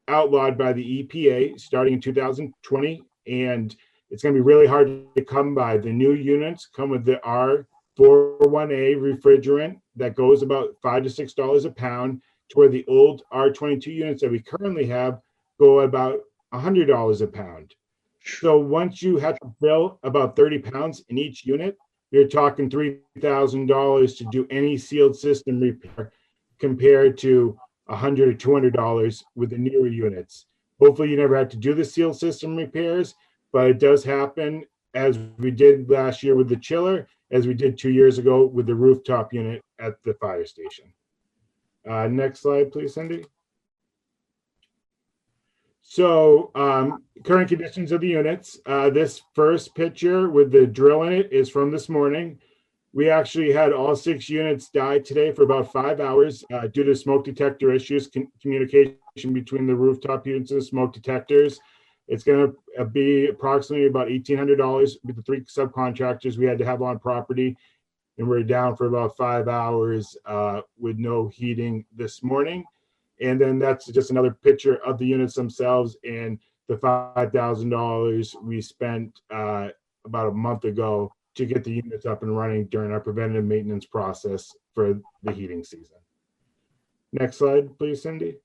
outlawed by the EPA starting in 2020. And it's going to be really hard to come by. The new units come with the R41A refrigerant that goes about $5 to $6 a pound, to where the old R22 units that we currently have go about $100 a pound. So once you have to fill about 30 pounds in each unit, you're talking $3,000 to do any sealed system repair compared to $100 or $200 with the newer units. Hopefully you never have to do the sealed system repairs, but it does happen, as we did last year with the chiller, as we did 2 years ago with the rooftop unit at the fire station. Next slide, please, Cindy. So current conditions of the units. This first picture with the drill in it is from this morning. We actually had all 6 units die today for about 5 hours due to smoke detector issues, communication between the rooftop units and the smoke detectors. It's going to be approximately about $1,800 with the 3 subcontractors we had to have on property. And we're down for about 5 hours with no heating this morning. And then that's just another picture of the units themselves and the $5,000 we spent about a month ago to get the units up and running during our preventative maintenance process for the heating season. Next slide, please, Cindy.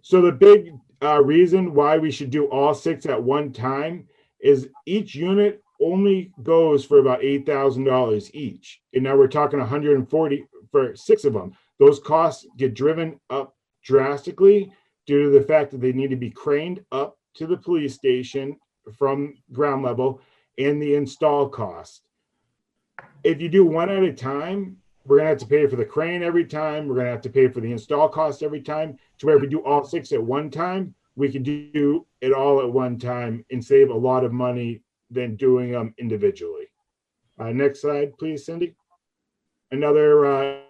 So the big reason why we should do all 6 at one time is each unit only goes for about $8,000 each. And now we're talking $140 for 6 of them. Those costs get driven up drastically due to the fact that they need to be craned up to the police station from ground level and the install cost. If you do one at a time, we're going to have to pay for the crane every time. We're going to have to pay for the install cost every time. To where if we do all 6 at one time, we can do it all at one time and save a lot of money than doing them individually. Next slide, please, Cindy. Another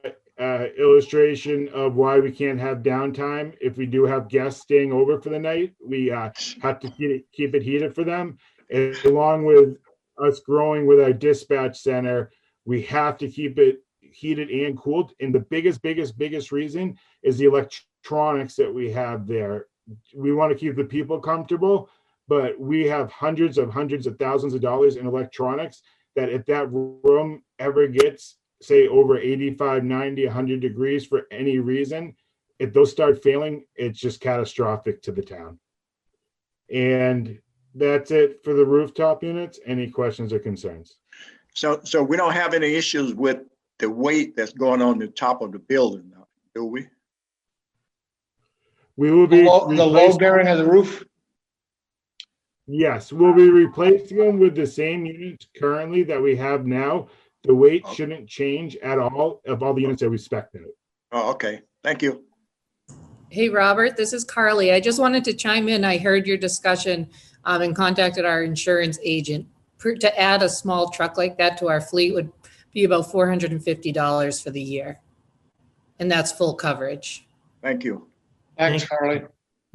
illustration of why we can't have downtime. If we do have guests staying over for the night, we have to keep it heated for them. And along with us growing with our dispatch center, we have to keep it heated and cooled. And the biggest reason is the electronics that we have there. We want to keep the people comfortable, but we have hundreds of thousands of dollars in electronics that if that room ever gets, say, over 85, 90, 100 degrees for any reason, if those start failing, it's just catastrophic to the town. And That's it for the rooftop units. Any questions or concerns? So we don't have any issues with the weight that's going on the top of the building now, do we? We will The be load replacing, bearing of the roof? yes, we'll be replacing them with the same units currently that we have now. The weight Okay. shouldn't change at all of all the units that we spec'd out. Oh, okay. Thank you. Hey, Robert, this is Carly. I just wanted to chime in. I heard your discussion and contacted our insurance agent. To add a small truck like that to our fleet would be about $450 for the year. And that's full coverage. Thank you. Thanks, Carly.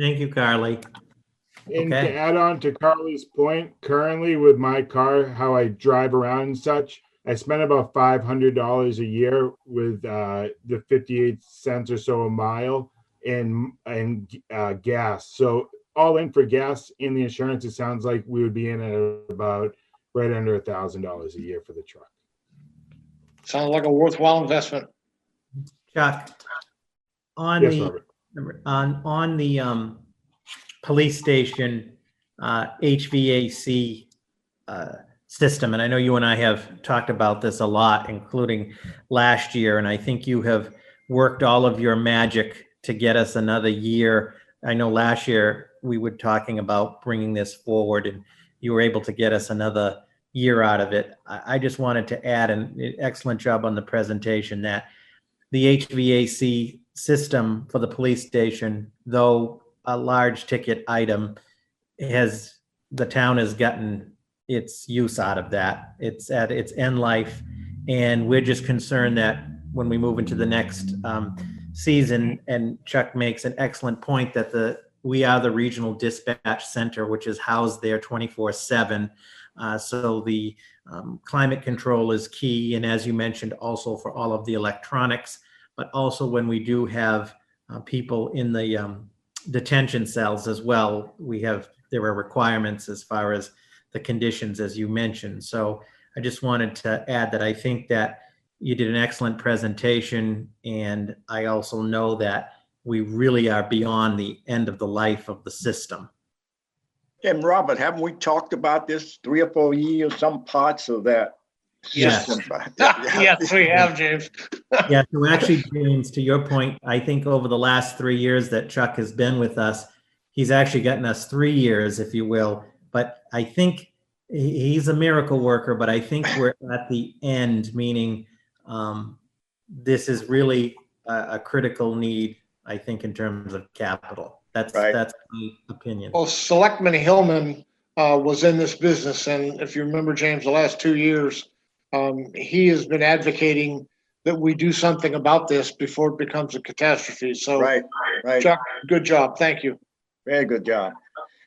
Thank you, Carly. And Okay. to add on to Carly's point, currently with my car, how I drive around and such, I spend about $500 a year with the 58 cents or so a mile in gas. So all in for gas and the insurance, it sounds like we would be in at about right under $1,000 a year for the truck. Sounds like a worthwhile investment. Chuck, on Yes, the Robert. on the police station HVAC system, and I know you and I have talked about this a lot, including last year, and I think you have worked all of your magic to get us another year. I know last year we were talking about bringing this forward, and you were able to get us another year out of it. I just wanted to add an excellent job on the presentation that the HVAC system for the police station, though a large ticket item, the town has gotten its use out of that. It's at its end life, and we're just concerned that when we move into the next season, and Chuck makes an excellent point that we are the regional dispatch center, which is housed there 24/7. So the climate control is key, and as you mentioned, also for all of the electronics, but also when we do have people in the detention cells as well, there are requirements as far as the conditions, as you mentioned. So I just wanted to add that I think that you did an excellent presentation, and I also know that we really are beyond the end of the life of the system. And Robert, haven't we talked about this 3 or 4 years, some parts of that Yes. system? Yes, we have, James. Yeah, so actually, James, to your point, I think over the last 3 years that Chuck has been with us, he's actually gotten us 3 years, if you will. But I think he's a miracle worker, but I think we're at the end, meaning this is really a critical need, I think, in terms of capital. That's my opinion. Well, Selectman Hillman was in this business, and if you remember, James, the last 2 years, he has been advocating that we do something about this before it becomes a catastrophe. So, Right. Chuck, good job. Thank you. Very good job.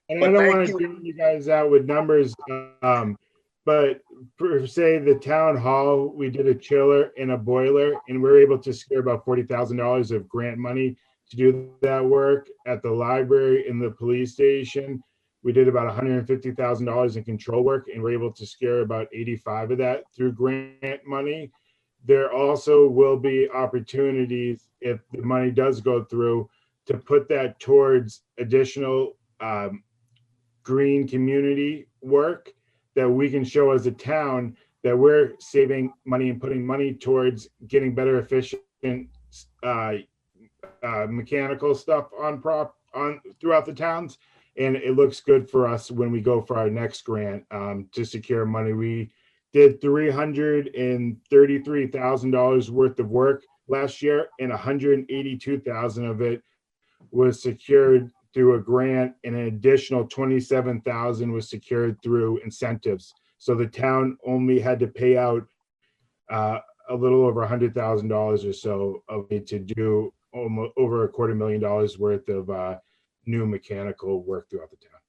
And But I don't thank want to give you guys out with numbers, but for say the town hall, we did a chiller and a boiler, and we were able to secure about $40,000 of grant money to do that work. At the library and the police station, we did about $150,000 in control work, and we're able to secure about 85 of that through grant money. There also will be opportunities, if the money does go through, to put that towards additional green community work that we can show as a town that we're saving money and putting money towards getting better efficient mechanical stuff on throughout the towns. And it looks good for us when we go for our next grant to secure money. We did $333,000 worth of work last year, and $182,000 of it was secured through a grant, and an additional $27,000 was secured through incentives. So the town only had to pay out a little over $100,000 or so of it to do almost over $250,000 worth of new mechanical work throughout the town.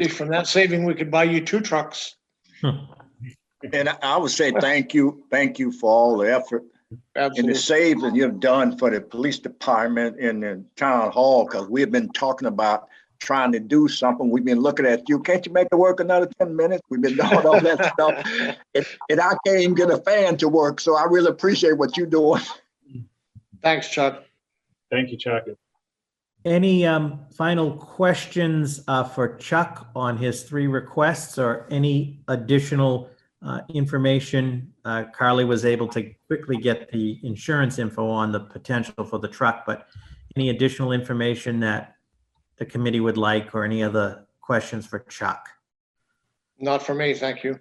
From that saving, we could buy you 2 trucks. And I would say thank you for all the effort and the saving you've done for the police department and the town hall, because we've been talking about trying to do something. We've been looking at you. Can't you make it work another 10 minutes? We've been doing all that stuff. And I can't even get a fan to work. So I really appreciate what you're doing. Thanks, Chuck. Thank you, Chuck. Any final questions for Chuck on his 3 requests, or any additional information? Carly was able to quickly get the insurance info on the potential for the truck, but any additional information that the committee would like, or any other questions for Chuck? Not for me, thank you.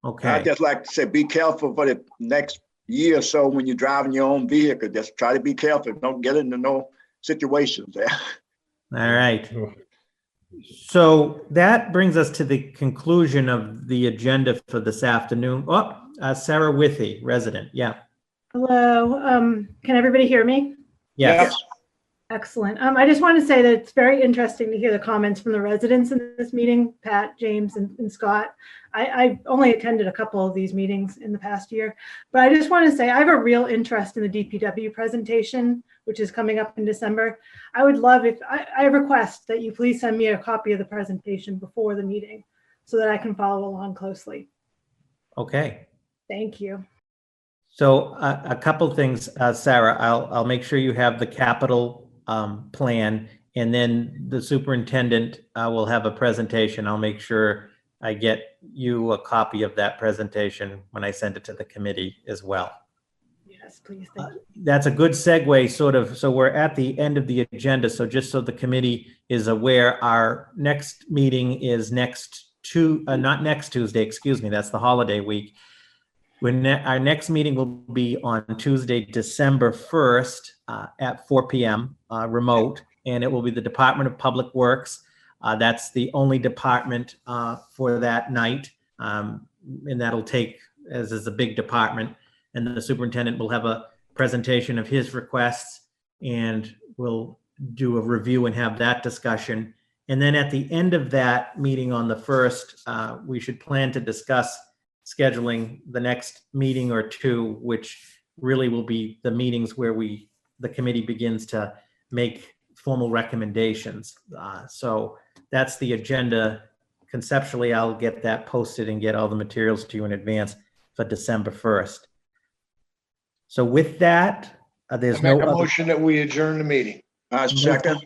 Okay. I'd just like to say, be careful for the next year or so when you're driving your own vehicle. Just try to be careful. Don't get into no situations there. All right. So that brings us to the conclusion of the agenda for this afternoon. Oh, Sarah Withy, resident. Yeah. Hello, can everybody hear me? Yes. Excellent. I just want to say that it's very interesting to hear the comments from the residents in this meeting, Pat, James, and Scott. I've only attended a couple of these meetings in the past year, but I just want to say I have a real interest in the DPW presentation, which is coming up in December. I would love if I request that you please send me a copy of the presentation before the meeting so that I can follow along closely. Okay. Thank you. So a couple things, Sarah, I'll make sure you have the capital plan, and then the superintendent will have a presentation. I'll make sure I get you a copy of that presentation when I send it to the committee as well. Yes, please. Thank you. That's a good segue, sort of. So we're at the end of the agenda. So just so the committee is aware, our next meeting is not next Tuesday, excuse me, that's the holiday week. Our next meeting will be on Tuesday, December 1st at 4 p.m. Remote, and it will be the Department of Public Works. That's the only department for that night, and that'll take, as is a big department, and the superintendent will have a presentation of his requests, and we'll do a review and have that discussion. And then at the end of that meeting on the 1st, we should plan to discuss scheduling the next meeting or two, which really will be the meetings where the committee begins to make formal recommendations. So that's the agenda. Conceptually, I'll get that posted and get all the materials to you in advance for December 1st. So with that, there's no Make a other motion that we adjourn the meeting. Second.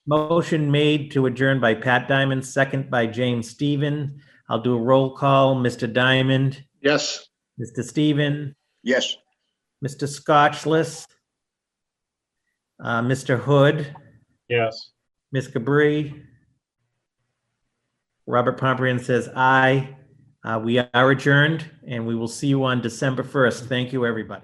motion made to adjourn by Pat Diamond, second by James Stephen. I'll do a roll call. Mr. Diamond, Yes. Mr. Stephen, Yes. Mr. Scotchless, Mr. Hood, Yes. Ms. Cabri. Robert Pomprian says aye. We are adjourned, and we will see you on December 1st. Thank you, everybody.